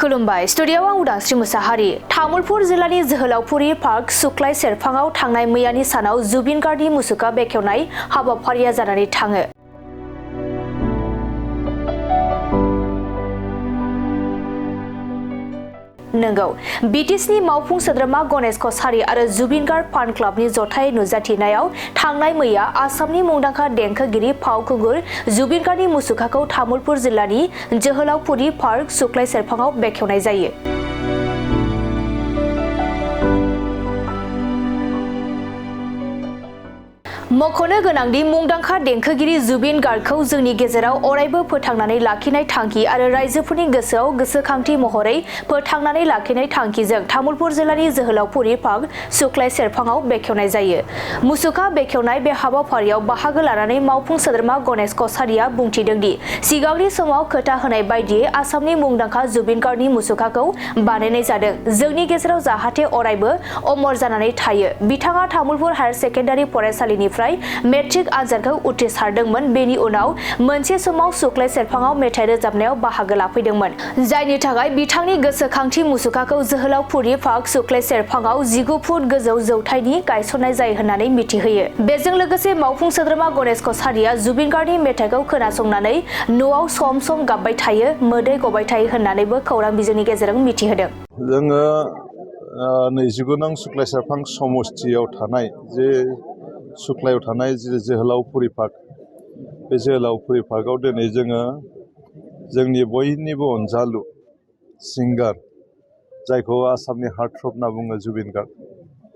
खुलुमबाय स्टुडिय'आव आं उदांस्रि मुसाहारि तामुलपुर जिल्लानि जोहोलावफुरि पार्क सुख्लाय सेरफाङाव थांनाय मैयानि सानाव जुबिन गार्गनि मुसुखा बेखेवनाय हाबाफारिया जानानै थाङो। नंगौ बिटिसिनि मावफुं सोद्रोमा गणेश कछारी आरो जुबिन गार्ग फान क्लाबनि जथाय नुजाथिनायाव थांनाय मैया आसामनि मुंदांखा देंखोगिरि फावखुंगुर जुबिन गार्गनि मुसुखाखौ तामुलपुर जिल्लानि जोहोलावफुरि पार्क सुख्लाय सेरफाङाव बेखेवनाय जायो। मख'नो गोनांदि मुंदांखा देंखोगिरि जुबिन गार्गखौ जोंनि गेजेराव अरायबो फोथांनानै लाखिनाय थांखि आरो रायजोफोरनि गोसोआव गोसोखांथि महरै फोथांनानै लाखिनाय थांखिजों तामुलपुर जिल्लानि जोहोलावफुरि पार्क सुख्लाय सेरफाङाव बेखेवनाय जायो। मुसुखा बेखेवनाय बे हाबाफारियाव बाहागो लानानै मावफुं सोद्रोमा गणेश कछारीआ बुंथिदोंदि सिगांनि समाव खोथा होनाय बायदियै आसामनि मुंदांखा जुबिन गार्गनि मुसुखाखौ बानायनाय जादों। जोंनि गेजेराव जाहाथे अरायबो अमर जानानै थायो। बिथाङा तामुलपुर हायार सेकेन्डारि फरायसालिनिफ्राय मेट्रिक आनजादखौ उथ्रिसारदोंमोन। बेनि उनाव मोनसे समाव सुख्लाय सेरफाङाव मेथाइ रोजाबनायाव बाहागो लाफैदोंमोन, जायनि थाखाय बिथांनि गोसोखांथि मुसुखाखौ जोहोलावफुरि पार्क सुख्लाय सेरफाङाव 19 फुट गोजौ जौथायनि गायसननाय जायो होननानै मिथिहोयो। बेजों लोगोसे मावफुं सोद्रोमा गणेश कछारीआ जुबिन गार्गनि मेथाइखौ खोनासंनानै न'आव सम सम गाबबाय थायो, मोदै गबाय थायो होननानैबो खौरां बिजोंनि गेजेरजों मिथिहोदों। जोङो 29 नं सुख्लाय सेरफां समस्थियाव थानाय जे सुख्लायाव थानाय जे जोहोलावफुरि पार्क, बे जोहोलावफुरि पार्कआव दिनै जोङो जोंनि बयनिबो अनजालु सिंगार, जायखौ आसामनि हार्टथ्रब होनना बुङो जुबिन गार्ग,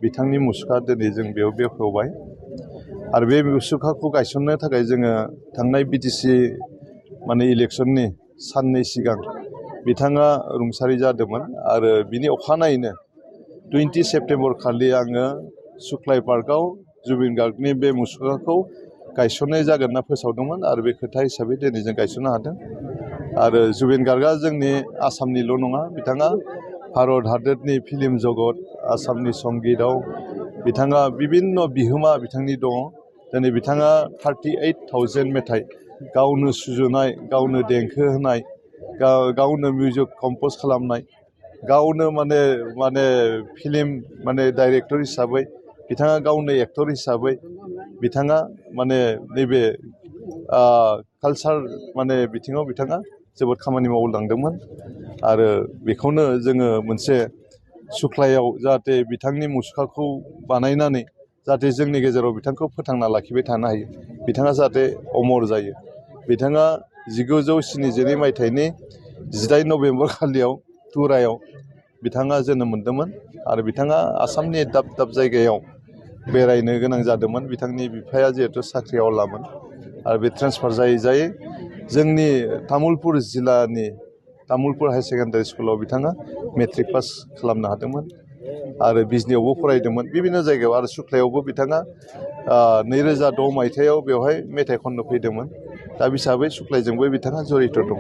बिथांनि मुसुखा दिनै जों बेयाव बेखेवबाय। आरो बे मुसुखाखौ गायसननो थाखाय जोङो थांनाय बिटिसि इलेक्सननि साननै सिगां बिथाङा रुंसारि जादोंमोन आरो बिनि अखानायैनो 20 सेप्तेम्बर खालि आङो सुख्लाय पार्कआव जुबिन गार्गनि बे मुसुखाखौ गायसननाय जागोन होनना फोसावदोंमोन आरो बे खोथा हिसाबै दिनै जों गायसननो हादों। आरो जुबिन गार्गआ जोंनि आसामनिल' नङा, बिथाङा भारत हादरनि फिल्म जगत, आसामनि संगितआव बिथाङा बिभिन्न बिहोमा बिथांनि दङ। दिनै बिथाङा 38,000 मेथाइ गावनो सुजुनाय, गावनो देंखो होनाय, गावनो मिउजिक कम्प'ज खालामनाय, गावनो फिल्म डाइरेक्टर हिसाबै, बिथाङा गावनो एक्टर हिसाबै बिथाङा नैबे कालचार बिथिङाव बिथाङा जोबोद खामानि मावलांदोंमोन। आरो बेखौनो जोङो मोनसे सुख्लायाव जाहाथे बिथांनि मुसुखाखौ बानायनानै जाहाथे जोंनि गेजेराव बिथांखौ फोथांना लाखिबाय थानो हायो, बिथाङा जाहाथे अमर जायो। बिथाङा 1972 मायथाइनि 18 नभेम्बर खालियाव तुरायाव बिथाङा जोनोम मोनदोंमोन आरो बिथाङा आसामनि दाब दाब जायगायाव बेरायनो गोनां जादोंमोन। बिथांनि बिफाया जिहेथु साख्रिआवलामोन आरो बे ट्रेन्सफार जायै जायै जोंनि तामुलपुर जिल्लानि तामुलपुर हायार सेकेन्डारि स्कुलाव बिथाङा मेट्रिक पास खालामनो हादोंमोन आरो बिजनियावबो फरायदोंमोन बिभिन्न जायगायाव। आरो सुख्लायावबो बिथाङा 2006 मायथाइयाव बेवहाय मेथाइ खननो फैदोंमोन। दा हिसाबै सुख्लायजोंबो बिथाङा जड़ित दङ।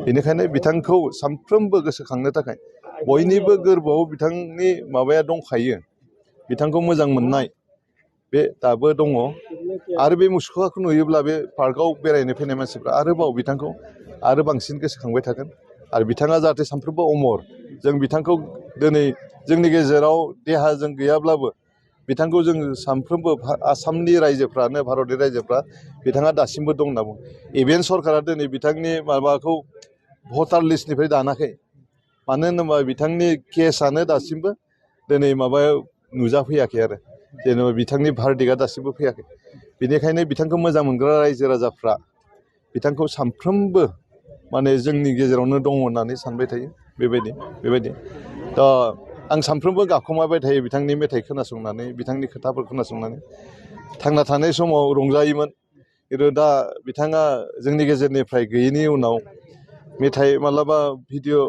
बेनिखायनो बिथांखौ सानफ्रोमबो गोसोखांनो थाखाय बयनिबो गोरबोआव बिथांनि माबाया दंखायो, बिथांखौ मोजां मोननाय बे दाबो दङ। आरो बे मुसुखाखौ नुयोब्ला बे पार्कआव बेरायनो फैनाय मानसिफ्रा आरोबाव बिथांखौ आरो बांसिन गोसोखांबाय थागोन आरो बिथाङा जाहाथे सानफ्रोमबो अमर। जों बिथांखौ दिनै जोंनि गेजेराव देहाजों गैयाब्लाबो बिथांखौ जों सानफ्रोमबो आसामनि रायजोफ्रानो, भारतनि रायजोफ्रा बिथाङा दासिमबो दं होनना बुङो। इभेन सरकारा दिनै बिथांनि माबाखौ भटार लिस्टनिफ्राय दानाखै, मानो होनोबा बिथांनि केसआनो दासिमबो दिनै माबायाव नुजाफैयाखै आरो जेनेबा बिथांनि भार्डिक्टआ दासिमबो फैयाखै। बेनिखायनो बिथांखौ मोजां मोनग्रा रायजो राजाफ्रा बिथांखौ सानफ्रोमबो जोंनि गेजेरावनो दङ होननानै सानबाय थायो। बेबायदि दा आं सानफ्रोमबो गाबखोमाबाय थायो बिथांनि मेथाइ खोनासंनानै, बिथांनि खोथाफोर खोनासंनानै। थांना थानाय समाव रंजायोमोन, खिन्थु दा बिथाङा जोंनि गेजेरनिफ्राय गैयैनि उनाव मेथाइ मालाबा भिडिअ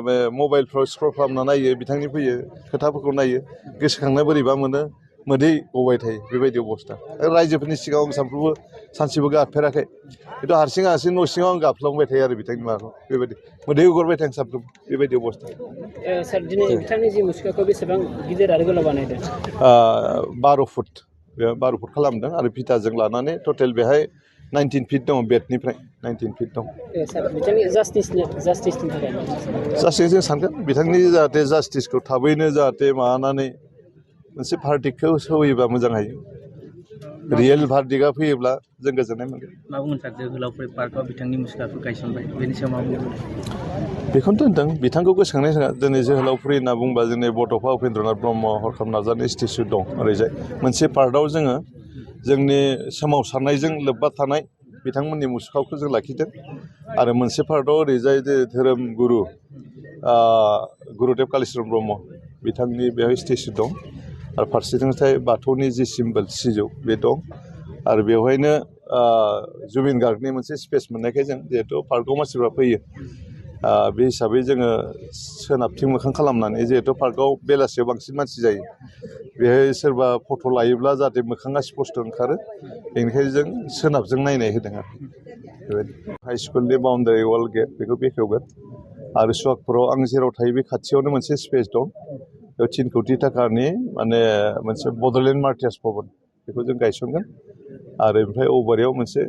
बे मबाइलफ्राव स्क्रल खालामना नायो, बिथांनि फैयो खोथाफोरखौ नायो, गोसोखांनो बोरैबा मोनो, मोदै गबाय थायो। बेबायदि अबस्था। रायजोफोरनि सिगाङाव आं सानफ्रोमबो सानसेबो गाबफेराखै, खिन्थु हारसिं न' सिङाव आं गाबफ्लांबाय थायो आरो बिथांनि माबाखौ। बेबायदि मोदै गगारबाय थायो सानफ्रोमबो, बेबायदि अबस्था। सार, दिनै बिथांनि जि मुसुखाखौ बेसेबां गिदिर आरो गोलाव बानायदों? 12 फुट, बे 12 फुट खालामदों आरो फिटाजों लानानै टटेल बेहाय 19 फिट दङ बेडनिफ्राय 19 फिट दं सार बिथांनि जास्टिसनि थाखाय जास्टिस जों सानगोन बिथांनि जाहाथे जास्टिसखौ थाबैनो जाहाथे माबानानै मोनसे भार्डिक्टखौ होयोबा मोजां हायो रियेल भार्डिक्टआ फैयोब्ला जों गोजोननाय मोनगोन मा बुंगोन सार जोहोलावफुरि पार्कआव बिथांनि मुसुखाखौ गायसनबाय बेनि सायाव मा बुंगोन बेखौनो होनदों बिथांखौ गोसोखांनाय थाङा दिनै जोहोलावफुरि होनना बुंबा जोंनि बड'फा उपेन्द्रनाथ ब्रह्म हरखाब नार्जारिनि स्टेचु दं ओरैजाय मोनसे पार्टआव जोङो जोंनि सोमावसारनायजों लोब्बा थानाय बिथांमोननि मुसुखाखौ जों लाखिदों आरो मोनसे पार्टआव ओरैजाय धोरोम गुरु गुरुदेब कालिचरन ब्रह्म बिथांनि बेवहाय स्टेचु दं आरो फारसेथिंजाय बाथौनि जि सिम्बल सिजौ बे दं आरो बेवहायनो जुबिन गार्गनि मोनसे स्पेस मोननायखाय जों जिहेथु पार्कआव मानसिफ्रा फैयो बे हिसाबै जोङो सोनाबथिं मोखां खालामनानै जिहेथु पार्कआव बेलासियाव बांसिन मानसि जायो बेहाय सोरबा फट' लायोब्ला जाहाथे मोखाङा स्पस्ट ओंखारो बेनिखायनो जों सोनाबजों नायनाय होदों आरो बेबायदि हाइ स्कुलनि बाउन्डारि वाल गेट बेखौ बेखेवगोन आरो सुवागपुराव आं जेराव थायो बे खाथियावनो मोनसे स्पेस दं बेयाव 3 कौटि थाखानि माने मोनसे बड'लेण्ड मार्टियार्स भबन बेखौ जों गायसनगोन आरो ओमफ्राय औबारियाव मोनसे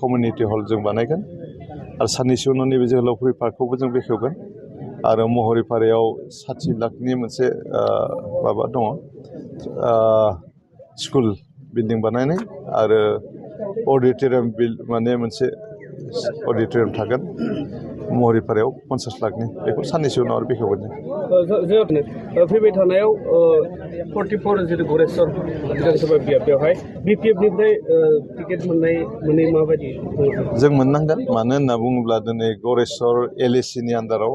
कमिउनिटि हल जों बानायगोन आरो साननैसो उनाव नैबे जोहोलावफुरि पार्कखौबो जों बेखेवगोन आरो महरिपारायाव 60 लाखनि मोनसे माबा दङ स्कुल बिल्डिं बानायनाय आरो अडिट'रियाम माने मोनसे अडिट'रियाम थागोन महरिपारायाव 50 लाखनि बेखौ साननैसो उनाव आरो बेखेवगोन जों फैबाय थानायाव 44 जितु गरेस्वर विधानसभा बेवहाय बिपिएफनिफ्राय टिकेट मोननै माबायदि जों मोननांगोन मानो होनना बुङोब्ला दिनै गरेस्वर एलएसिनि आन्दाराव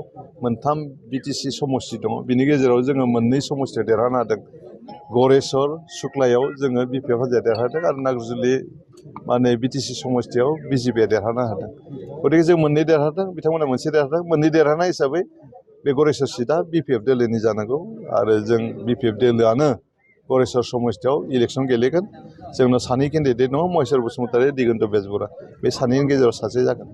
3 बिटिसि समस्ति दङ बिनि गेजेराव जोङो 2 समस्तियाव देरहानो हादों गरेस्वर सुक्लायाव जोङो बिपिएफ हान्जाया देरहादों आरो नाग्रिजुलि माने बिटिसि समस्तियाव बिजेपिया देरहानो हादों गतिके जों 2 देरहादों बिथांमोना 1 देरहादों 2 देरहानाय हिसाबै बे गरेस्वर सीटआ बिपिएफ दोलोनि जानांगौ आरो जों बिपिएफ दोलोआनो गरेस्वर समस्तियाव इलेक्सन गेलेगोन जोंनाव 2 केन्डिडेट दङ महेश्वर बसुमतारी दिगन्त बेजबरा बे 2नि गेजेराव सासे जागोन